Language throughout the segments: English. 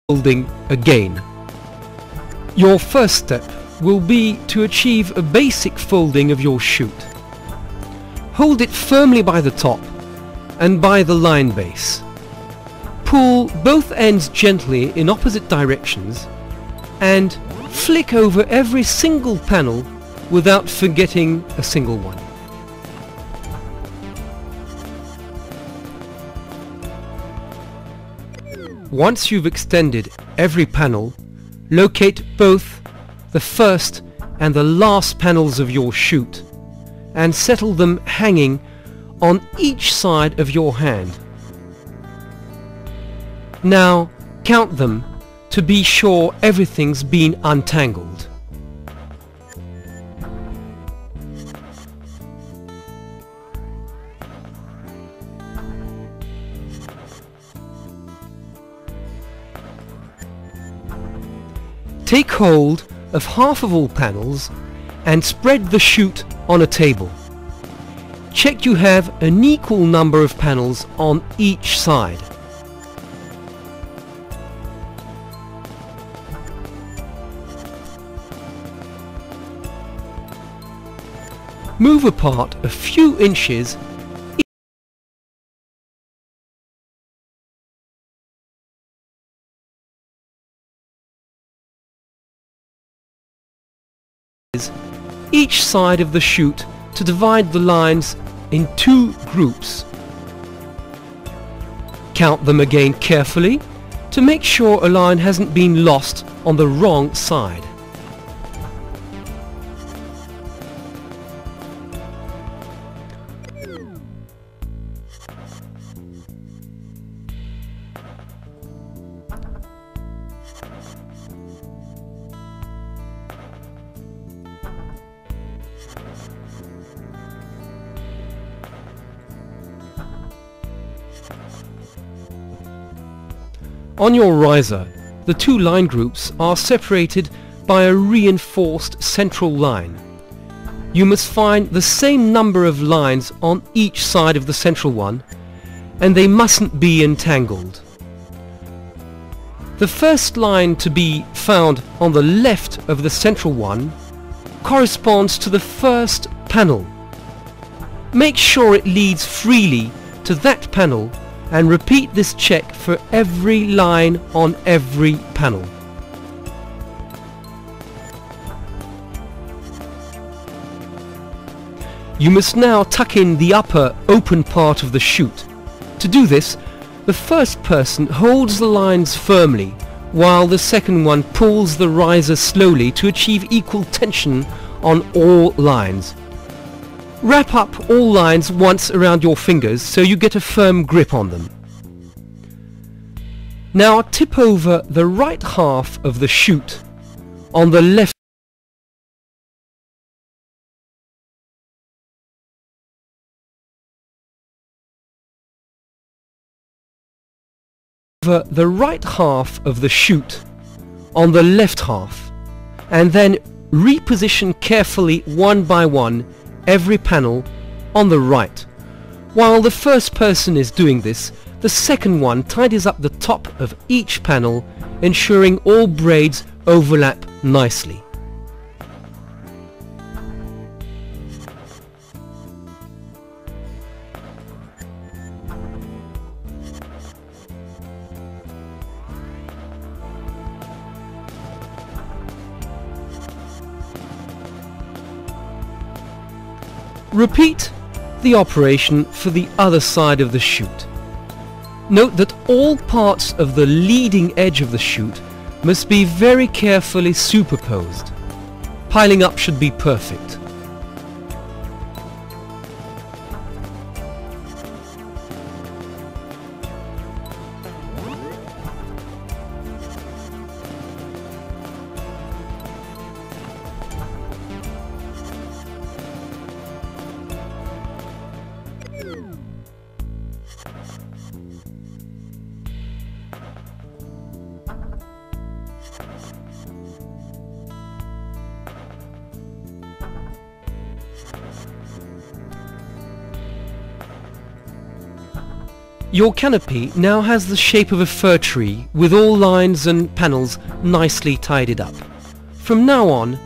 folding again. Your first step will be to achieve a basic folding of your chute. Hold it firmly by the top and by the line base. Pull both ends gently in opposite directions and flick over every single panel without forgetting a single one. Once you've extended every panel, locate both the first and the last panels of your chute and settle them hanging on each side of your hand. Now count them to be sure everything's been untangled. Take hold of half of all panels and spread the chute on a table. Check you have an equal number of panels on each side. Move apart a few inches each side of the chute to divide the lines in two groups. Count them again carefully to make sure a line hasn't been lost on the wrong side. On your riser, the two line groups are separated by a reinforced central line. You must find the same number of lines on each side of the central one, and they mustn't be entangled. The first line to be found on the left of the central one corresponds to the first panel. Make sure it leads freely to that panel and repeat this check for every line on every panel. You must now tuck in the upper open part of the chute. To do this, the first person holds the lines firmly while the second one pulls the riser slowly to achieve equal tension on all lines. Wrap up all lines once around your fingers so you get a firm grip on them. Now tip over the right half of the chute on the left over the right half of the chute on the left half, and then reposition carefully one by one every panel on the right. While the first person is doing this, the second one tidies up the top of each panel, ensuring all braids overlap nicely. Repeat the operation for the other side of the chute. Note that all parts of the leading edge of the chute must be very carefully superposed. Piling up should be perfect. Your canopy now has the shape of a fir tree with all lines and panels nicely tidied up. From now on,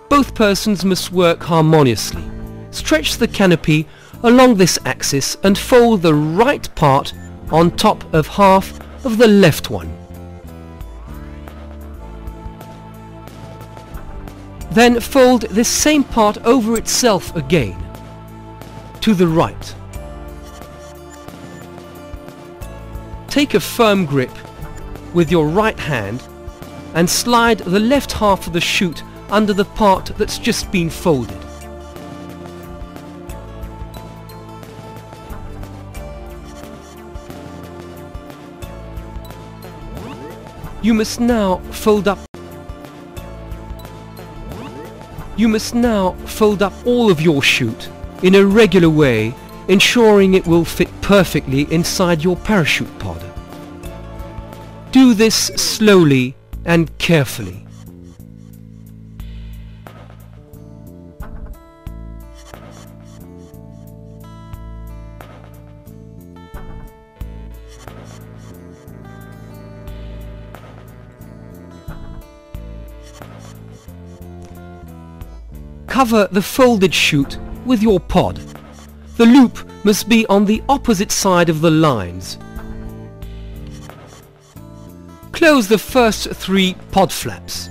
both persons must work harmoniously. Stretch the canopy along this axis and fold the right part on top of half of the left one. Then fold this same part over itself again, to the right. Take a firm grip with your right hand and slide the left half of the shoot under the part that's just been folded. You must now fold up all of your shoot in a regular way, ensuring it will fit perfectly inside your parachute pod. Do this slowly and carefully. Cover the folded shoot with your pod. The loop must be on the opposite side of the lines. Close the first 3 pod flaps.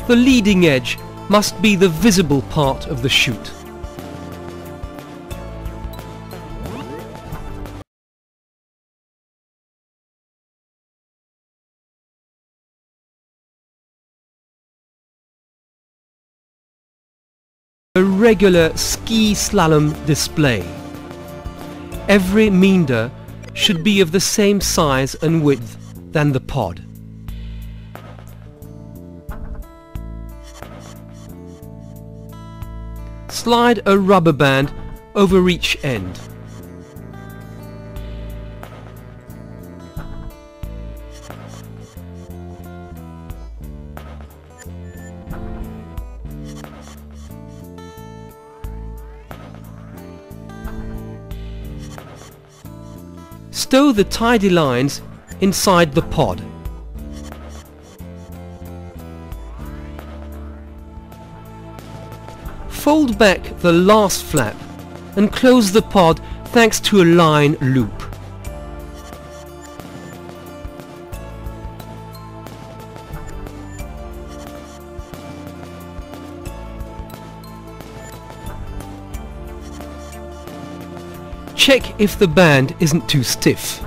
The leading edge must be the visible part of the shoot. A regular ski slalom display. Every meander should be of the same size and width than the pod. Slide a rubber band over each end. Stow the tidy lines inside the pod. Fold back the last flap and close the pod thanks to a line loop. Check if the band isn't too stiff.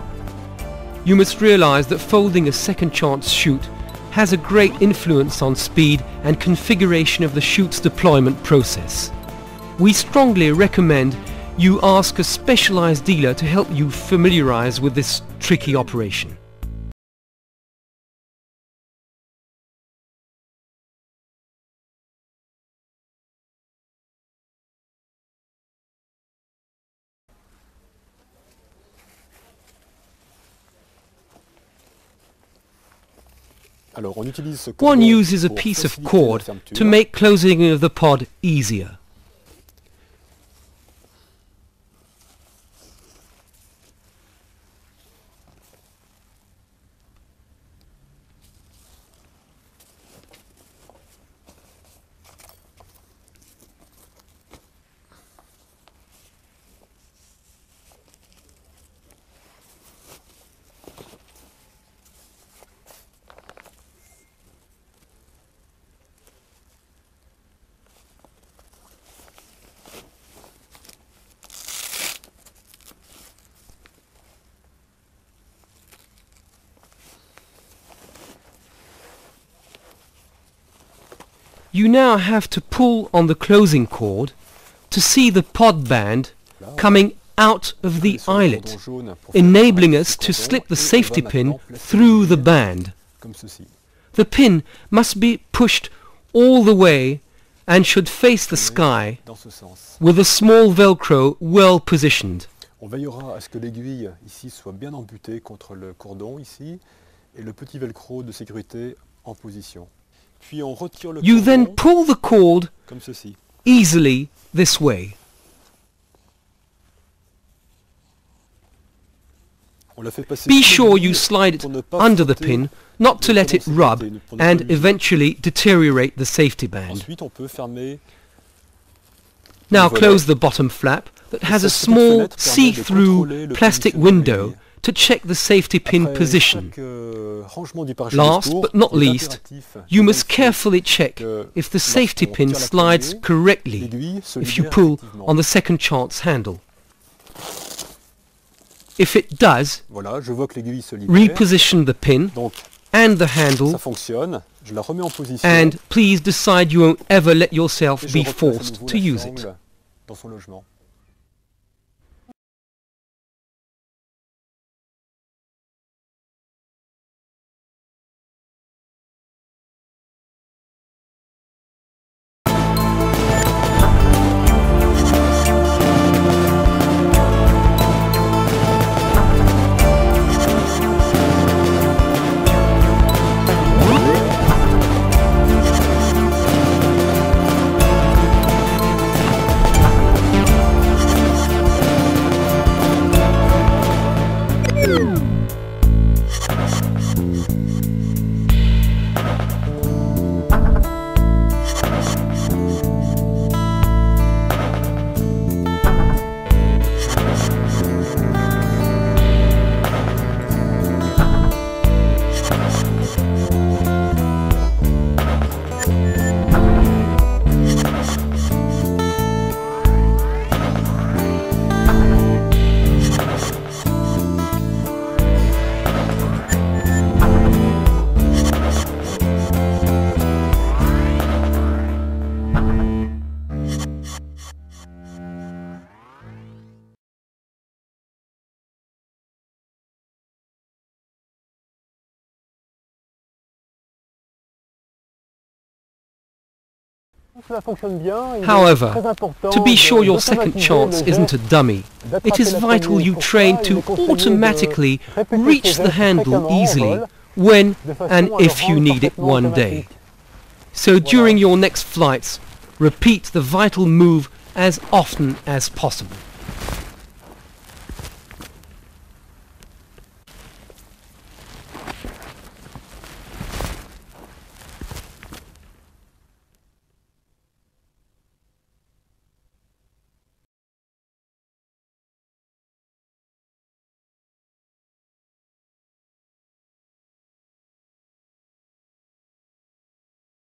You must realize that folding a second chance shoot has a great influence on speed and configuration of the shoot's deployment process. We strongly recommend you ask a specialized dealer to help you familiarize with this tricky operation. One uses a piece of cord to make closing of the pod easier. You now have to pull on the closing cord to see the pod band coming out of the eyelet, enabling us to slip the safety pin through the band. the pin must be pushed all the way and should face the sky Dans ce sens. with a small velcro well positioned. On veillera à ce que l'aiguille ici soit bien embutée contre le cordon ici et le petit velcro de sécurité en position. Puis on retire le You then cordon pull the cord comme ceci. easily this way. On la fait passer Be sous sure l'aiguille you slide it pour ne pas under the frotter pin, not to le let it cordon rub sécurité, pour ne pas and l'user. eventually deteriorate the safety band. Ensuite, on peut fermer. Now volet. close the bottom flap that has a Cette petite small fenêtre permet de see-through contrôler le plastic positionnement de window l'aiguille. to check the safety pin Après position. chaque, rangement du parachute de Last secours, but not il est least, impératif you de must vérifier carefully check que if the safety lorsqu'on pin retire la slides poignée, correctly l'aiguille se if you libère pull effectivement. on the second chance handle. If it does, Voilà, je vois que l'aiguille se libère. reposition the pin Donc and the handle ça fonctionne. Je la remets en position. and please decide you won't ever let yourself et je be replace à forced nouveau to la use it. sangle dans son logement. Cela fonctionne bien. Il est However, très important to be sure your second d'automatiser chance le isn't a geste dummy, d'attraper it is la vital poignée. you Pour train ça, il to est conseillé de automatically répéter reach ces the gestes handle fréquemment en easily vol, when de façon and à le if you rendre need it parfaitement one day. automatique. So during your next flights, repeat the vital move as often as possible.